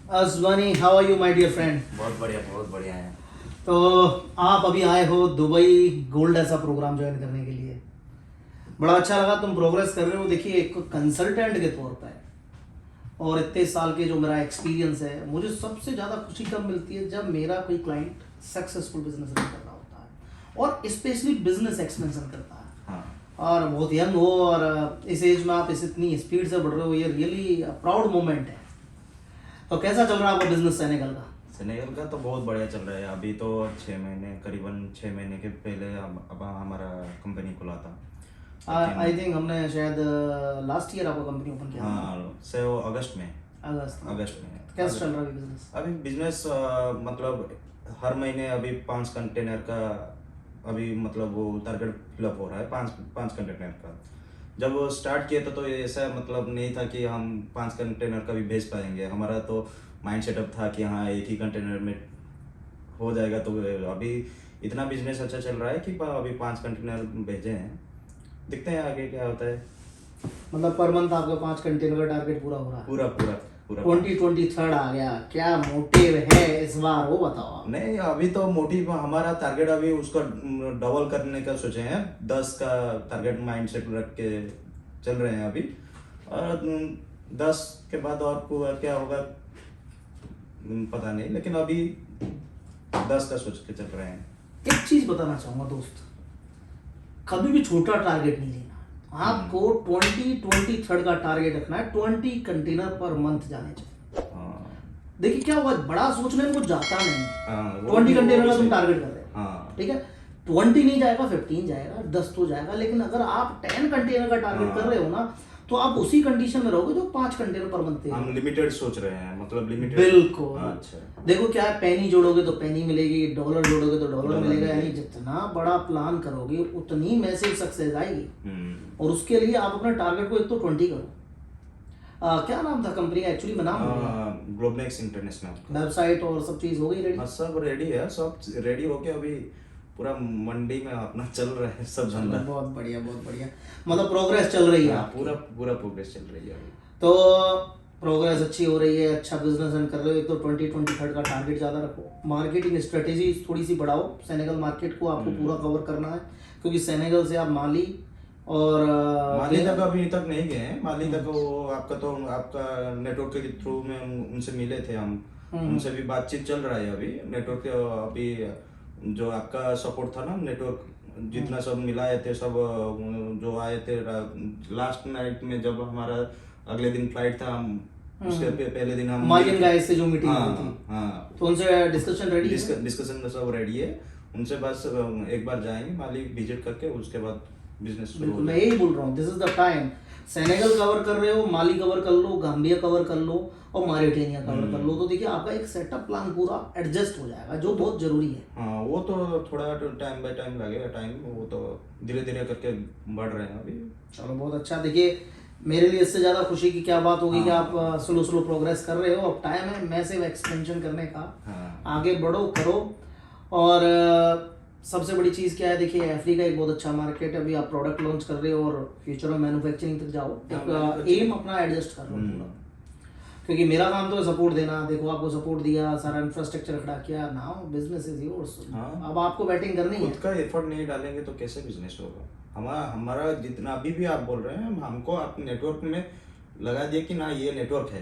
Aswani, how are you, my dear friend? बहुत बढ़िया है। तो आप अभी आए हो दुबई गोल्ड ऐसा प्रोग्राम ज्वाइन करने के लिए। बड़ा अच्छा लगा, तुम प्रोग्रेस कर रहे हो। देखिए, एक कंसल्टेंट के तौर पर और इतने साल के जो मेरा एक्सपीरियंस है, मुझे सबसे ज़्यादा खुशी कब मिलती है जब मेरा कोई क्लाइंट सक्सेसफुल बिजनेस रन कर रहा होता है और स्पेशली बिजनेस एक्सपेंशन करता है। हाँ। और बहुत यंग हो और इस एज में आप इतनी स्पीड से बढ़ रहे हो, ये रियली प्राउड मोमेंट है। तो कैसा चल रहा है आपका बिजनेस सेनेगल का? सेनेगल का तो बहुत बढ़िया चल रहा है। अभी तो 6 महीने, करीबन 6 महीने के पहले अब हमारा कंपनी खुला था। आई थिंक हमने शायद लास्ट ईयर आपका कंपनी ओपन किया। हाँ, से वो अगस्त में। अगस्त में। कैसा चल रहा है बिजनेस? अभी बिजनेस मतलब हर महीने अभी 5 कंटेनर का अभी मतलब वो टारगेट फिलअप हो रहा है, 5 कंटेनर का। जब वो स्टार्ट किए तो ये ऐसा मतलब नहीं था कि हम 5 कंटेनर का भी भेज पाएंगे। हमारा तो माइंड सेटअप था कि हाँ, एक ही कंटेनर में हो जाएगा। तो अभी इतना बिजनेस अच्छा चल रहा है कि अभी 5 कंटेनर भेजे हैं। देखते हैं आगे क्या होता है। मतलब पर मंथ आपका 5 कंटेनर का टारगेट पूरा हो रहा है? पूरा 2023 आ गया, क्या मोटिव है इस बार वो बताओ आप। नहीं, अभी तो मोटिव हमारा टारगेट अभी उसका डबल करने का सोचे हैं। 10 का टारगेट माइंड सेट रख के चल रहे हैं अभी। और 10 के बाद और क्या होगा पता नहीं, लेकिन अभी 10 का सोच के चल रहे हैं। एक चीज बताना चाहूंगा दोस्त, कभी भी छोटा टारगेट नहीं लेना। आपको 2023 का टारगेट रखना है। 20 कंटेनर पर मंथ जाने चाहिए। देखिए क्या हुआ, बड़ा सोचने में कुछ जाता नहीं। 20 कंटेनर का तुम टारगेट कर रहे हो, ठीक है, 20 नहीं जाएगा, 15 जाएगा, 10 तो जाएगा। लेकिन अगर आप 10 कंटेनर का टारगेट कर रहे हो ना, तो आप उसी कंडीशन में रहोगे जो 5 कंटेनर पर मंथ। हम लिमिटेड सोच रहे हैं, मतलब लिमिटेड। बिल्कुल। अच्छा, देखो क्या है, पेनी जोड़ोगे तो पेनी मिलेगी, डॉलर जोड़ोगे तो डॉलर मिलेगा। यानी जितना बड़ा प्लान करोगे उतनी मैसिव सक्सेस आएगी। और उसके लिए आप अपना टारगेट को एक तो 20 करो। क्या नाम था कंपनी का एक्चुअली? नाम ग्लोबनेक्स इंटरनेशनल। वेबसाइट और सब चीज हो गई रेडी? सब रेडी है, सब रेडी हो के अभी पूरा मंडी में अपना चल रहा है सब धंधा। बहुत बढ़िया, बहुत बढ़िया। मतलब प्रोग्रेस चल रही है? पूरा प्रोग्रेस चल रही है अभी। तो प्रोग्रेस अच्छी हो रही है, अच्छा बिजनेस रन कर रहे हो। एक तो 2023 का टारगेट ज़्यादा रखो, मार्केटिंग स्ट्रेटेजी थोड़ी सी बढ़ाओ। सेनेगल मार्केट को आपको पूरा कवर करना है, क्योंकि सेनेगल से आप माली और माली तक अभी तक नहीं गए हैं। माली तक वो आपका नेटवर्क के थ्रू में उनसे मिले थे हम। उनसे भी बातचीत चल रहा है अभी। नेटवर्क के अभी जो आपका सपोर्ट था ना, नेटवर्क जितना सब मिलाए थे, सब जो आए थे लास्ट नाइट में, जब हमारा अगले दिन फ्लाइट था, हम उसके पहले दिन हम मालियन गाइस से जो मीटिंग हुई थी। हाँ, तो उनसे डिस्कशन रेडी है? डिस्कशन सब रेडी है। उनसे बस एक बार जाएंगे माली विजिट करके, उसके बाद बिजनेस। बिल्कुल, मैं यही बोल रहा हूँ, this is the time. Senegal cover कर रहे हो, माली कवर कर लो, गाम्बिया कवर कर लो और मॉरिटेनिया कवर कर लो। तो देखिए आपका एक सेटअप प्लान पूरा एडजस्ट हो जाएगा, जो बहुत जरूरी है। हाँ, वो तो थोड़ा टाइम बाय टाइम लगेगा। टाइम वो तो धीरे धीरे करके बढ़ रहे हैं अभी। चलो बहुत अच्छा। देखिए मेरे लिए इससे ज़्यादा खुशी की क्या बात होगी कि आप स्लो प्रोग्रेस कर रहे हो। अब टाइम है मैसिव एक्सपेंशन करने का। आगे बढ़ो, करो। और सबसे बड़ी चीज़ क्या है, देखिए अफ्रीका एक बहुत अच्छा मार्केट है। अभी आप प्रोडक्ट लॉन्च कर रहे हो और फ्यूचर में मैन्युफैक्चरिंग तक जाओ। एम अपना एडजस्ट कर लो पूरा, क्योंकि मेरा काम तो है सपोर्ट देना। देखो आपको सपोर्ट दिया, सारा इंफ्रास्ट्रक्चर खड़ा किया, नाउ बिजनेस इज योर्स। अब आपको बैटिंग करनी है। खुद का एफर्ट नहीं डालेंगे तो कैसे बिजनेस होगा? हमारा जितना अभी भी आप बोल रहे हैं, हमको आप नेटवर्क में लगा दिए कि ना ये नेटवर्क है,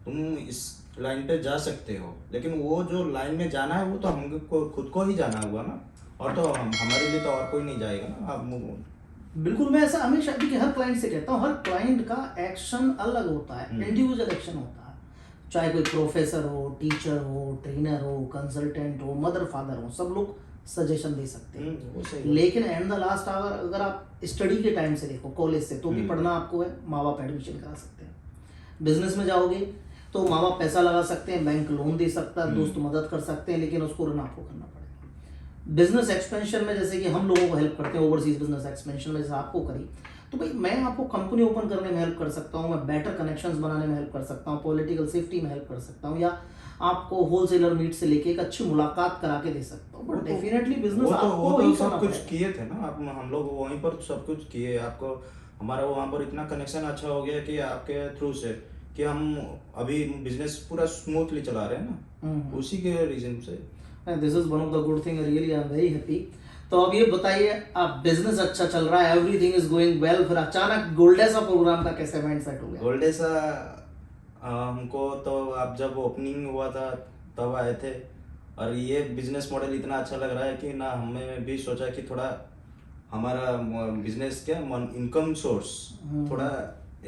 तुम इस लाइन पे जा सकते हो। लेकिन वो जो लाइन में जाना है वो तो हमको खुद को ही जाना हुआ ना। और तो हमारे लिए तो और कोई नहीं जाएगा ना। आप बिल्कुल, मैं ऐसा हमेशा हर क्लाइंट से कहता हूँ, हर क्लाइंट का एक्शन अलग होता है, इंडिविजुअल एक्शन होता है। चाहे कोई प्रोफेसर हो, टीचर हो, ट्रेनर हो, कंसल्टेंट हो, मदर फादर हो, सब लोग सजेशन दे सकते हैं। लेकिन एंड द लास्ट अगर आप स्टडी के टाइम से देखो, कॉलेज से, तो भी पढ़ना आपको है, माँ बाप एडमिशन करा सकते हैं। बिजनेस में जाओगे तो माँ बाप पैसा लगा सकते हैं, बैंक लोन दे सकता है, दोस्त मदद कर सकते हैं, लेकिन उसको रन आपको करना पड़ेगा। बिजनेस एक्सपेंशन में जैसे कि हम लोगों को हेल्प करते हैं, ओवरसीज बिजनेस एक्सपेंशन में जैसे आपको करी, तो भाई मैं आपको कंपनी ओपन करने में हेल्प कर सकता हूँ, मैं बेटर कनेक्शंस बनाने में हेल्प कर सकता हूँ, पॉलिटिकल सेफ्टी में हेल्प कर सकता हूँ, या आपको होलसेलर मीट से लेके एक अच्छी मुलाकात करा के दे सकता हूँ। बट डेफिनेटली बिजनेस आपको वही सब कुछ किए थे ना हम लोग वहीं पर सब कुछ किए। आपको हमारा वहाँ पर इतना कनेक्शन अच्छा हो गया कि आपके थ्रू से कि हम अभी बिजनेस पूरा स्मूथली चला रहे हैं ना, उसी के रीजन से। This is one of the good thing, really I am very happy. तो अब ये बताइए, आप बिजनेस अच्छा चल रहा है, एवरीथिंग इज गोइंग वेल, फिर अचानक गोल्डेसा प्रोग्राम का कैसे माइंडसेट हो गया? गोल्डेसा हमको तो आप जब ओपनिंग हुआ था तब आए थे, और ये बिजनेस मॉडल इतना अच्छा लग रहा है कि ना हमें भी सोचा कि थोड़ा हमारा बिजनेस क्या इनकम सोर्स थोड़ा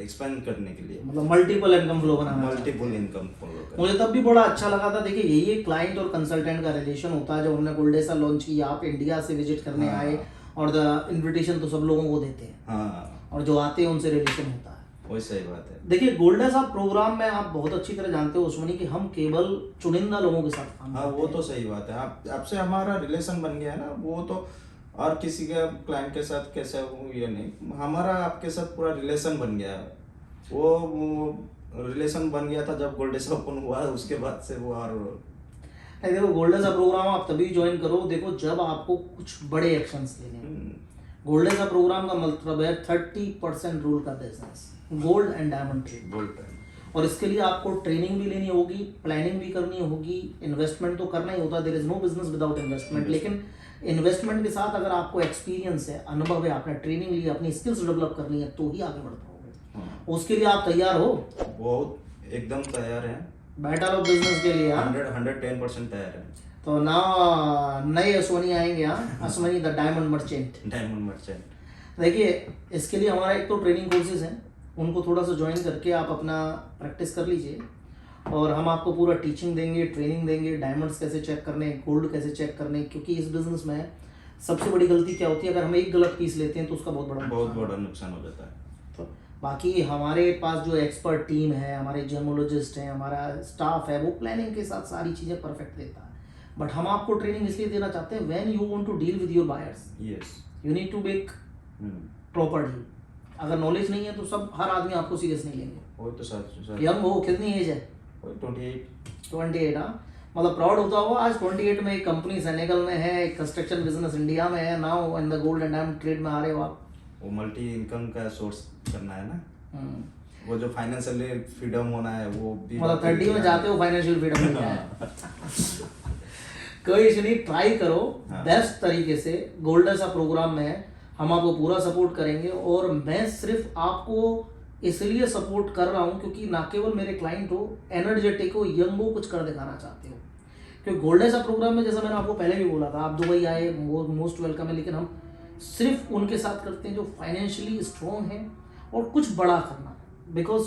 एक्सपेंड करने के लिए, मतलब मल्टीपल इनकम फ्लो बनाना, मल्टीपल इनकम फ्लो। मुझे तब भी बड़ा अच्छा लगा था। देखिए यही क्लाइंट और कंसल्टेंट का रिलेशन होता है। जब हमने गोल्डेसा लॉन्च किया, आप इंडिया से विजिट करने आए, और द इनविटेशन तो सब लोगों को देते हैं, हाँ, और जो आते हैं उनसे रिलेशन होता है। वही सही बात है। देखिए गोल्डेसा प्रोग्राम में आप बहुत अच्छी तरह जानते हो उस्मानी कि हम केवल चुनिंदा लोगों के साथ काम हाँ, करते वो हैं। तो सही बात है। आपसे हमारा रिलेशन बन गया है ना, वो तो और किसी के क्लाइंट के साथ कैसे हो ये नहीं, हमारा आपके साथ पूरा रिलेशन बन गया है। वो रिलेशन बन गया था जब गोल्डेसा ओपन हुआ, उसके बाद से वो और नहीं, देखो गोल्डेसा प्रोग्राम आप तभी ज्वाइन करो, देखो जब आपको कुछ बड़े एक्शंस लेने हैं। गोल्डेसा प्रोग्राम का मतलब है 30% रूल का business, gold and diamond trade. Gold, और इसके लिए आपको ट्रेनिंग भी लेनी होगी, प्लानिंग भी करनी होगी, इन्वेस्टमेंट तो करना ही होता है, there is no business without investment. लेकिन इन्वेस्टमेंट के साथ अगर आपको एक्सपीरियंस है, अनुभव है, आपने ट्रेनिंग ली, अपनी स्किल्स डेवलप करनी है, तो ही आगे बढ़ पाओगे। उसके लिए आप तैयार हो? बहुत एकदम तैयार हैं, बैठा लो बिजनेस के लिए। 110% तैयार है। तो ना नए अश्वनी आएंगे, Ashwani the diamond merchant. Diamond merchant. देखिए इसके लिए हमारा एक तो ट्रेनिंग कोर्सेज हैं, उनको थोड़ा सा ज्वाइन करके आप अपना प्रैक्टिस कर लीजिए, और हम आपको पूरा टीचिंग देंगे, ट्रेनिंग देंगे, डायमंड्स कैसे चेक करने, गोल्ड कैसे चेक करने। क्योंकि इस बिजनेस में सबसे बड़ी गलती क्या होती है, अगर हम एक गलत पीस लेते हैं तो उसका बहुत बड़ा नुकसान हो जाता है। तो बाकी हमारे पास जो एक्सपर्ट टीम है, हमारे जेमोलॉजिस्ट हैं, हमारा स्टाफ है, वो प्लानिंग के साथ सारी चीज़ें परफेक्ट देता है। बट हम आपको ट्रेनिंग इसलिए देना चाहते हैं, when you want to deal with your buyers, yes, you need to make proper deal. अगर नॉलेज नहीं है तो सब हर आदमी आपको सीरियस नहीं लेंगे। वो तो सच। यंग हो, कितनी एज है? 28। हाँ, मतलब प्राउड होता हो आज 28 में एक कंपनी सेनेगल में है, एक कंस्ट्रक्शन बिजनेस इंडिया में है, now in the gold and diamond trade में आ रहे हो आप। वो मल्टी इनकम का सोर्स करना है ना, वो जो फाइनेंशियल फ्रीडम होना है वो भी, मतलब 30 में जाते हो फाइनेंशियल फ्रीडम मिल जाए। कोई इशू नहीं, ट्राई करो बेस्ट तरीके से। गोल्डेसा प्रोग्राम में हम आपको पूरा सपोर्ट करेंगे, और मैं सिर्फ आपको इसलिए सपोर्ट कर रहा हूँ क्योंकि ना केवल मेरे क्लाइंट हो, एनर्जेटिक हो, यंग हो, कुछ कर दिखाना चाहते हो। क्योंकि गोल्डेसा प्रोग्राम में जैसा मैंने आपको पहले भी बोला था, आप दुबई आए, मोस्ट वेलकम है, लेकिन हम सिर्फ उनके साथ करते हैं जो फाइनेंशियली स्ट्रॉन्ग है और कुछ बड़ा करना। Because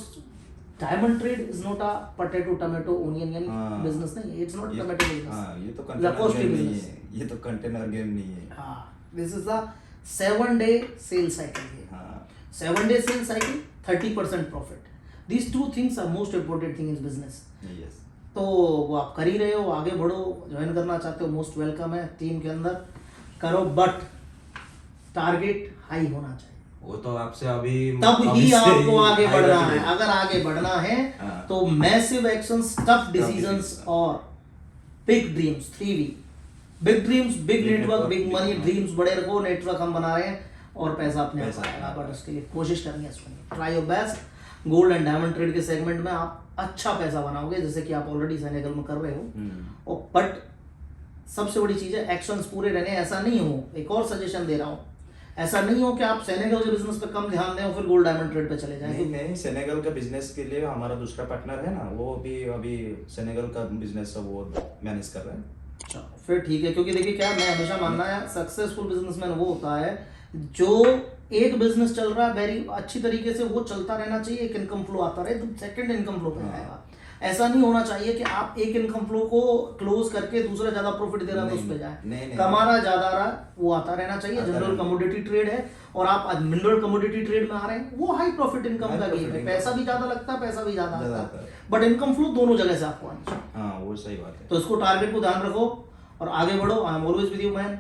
diamond trade is not a potato tomato onion यानी बिजनेस नहीं, इट्स नॉट टमाटो बिजनेस, ये तो कंटेनर गेम नहीं है, ये तो कंटेनर गेम नहीं है। हाँ, this is the 7 day sale cycle है। 7 day sale cycle, 30% profit, these two things are most important thing in business. तो वो आप कर ही रहे हो, आगे बढ़ो, ज्वाइन करना चाहते हो, मोस्ट वेलकम है, टीम के अंदर करो, बट टारगेट हाई होना चाहिए। वो तो आपसे अभी तब ही आपको आगे हाई बढ़ना रख है। लो। अगर आगे बढ़ना है तो मैसिव एक्शंस, टफ डिसीजंस और big dreams, 3V, big dreams, big network, big money. Dreams बड़े रखो, नेटवर्क हम बना रहे हैं, और पैसा अपने आप आएगा, बट उसके लिए कोशिश करनी है। Try your best. Gold and diamond trade के सेगमेंट में आप अच्छा पैसा बनाओगे, जैसे कि आप ऑलरेडी सेनेगल में कर रहे हो। और बट सबसे बड़ी चीज है एक्शंस पूरे रहने। ऐसा नहीं हो, एक और सजेशन दे रहा हूँ, ऐसा नहीं हो कि आप सेनेगल के बिजनेस पे कम ध्यान दें और फिर गोल्ड डायमंड ट्रेड पे चले जाएं। नहीं, सेनेगल का बिजनेस के लिए हमारा दूसरा पार्टनर है ना, वो भी अभी सेनेगल का बिजनेस सब वो मैनेज कर रहा है। अच्छा, फिर ठीक है। क्योंकि देखिए क्या, मैं हमेशा मानना है सक्सेसफुल बिजनेसमैन वो होता है जो एक बिजनेस चल रहा है वेरी अच्छी तरीके से, वो चलता रहना चाहिए, एक इनकम फ्लो आता रहे, तो सेकंड इनकम फ्लो पे आएगा। ऐसा नहीं होना चाहिए कि आप एक इनकम फ्लो को क्लोज करके दूसरा ज्यादा प्रॉफिट दे रहा है तो उस पे जाए। कमाना ज्यादा रहा, वो आता रहना चाहिए। जनरल कमोडिटी ट्रेड है और आप आज मिनरल कमोडिटी ट्रेड में आ रहे हैं, वो हाई प्रॉफिट इनकम का गेम है। पैसा भी ज्यादा लगता है, पैसा भी ज्यादा आता है, बट इनकम फ्लो दोनों जगह से आपको आना चाहिए। हाँ, वो सही बात है। तो इसको टारगेट को ध्यान रखो और आगे बढ़ो। I am always with you man.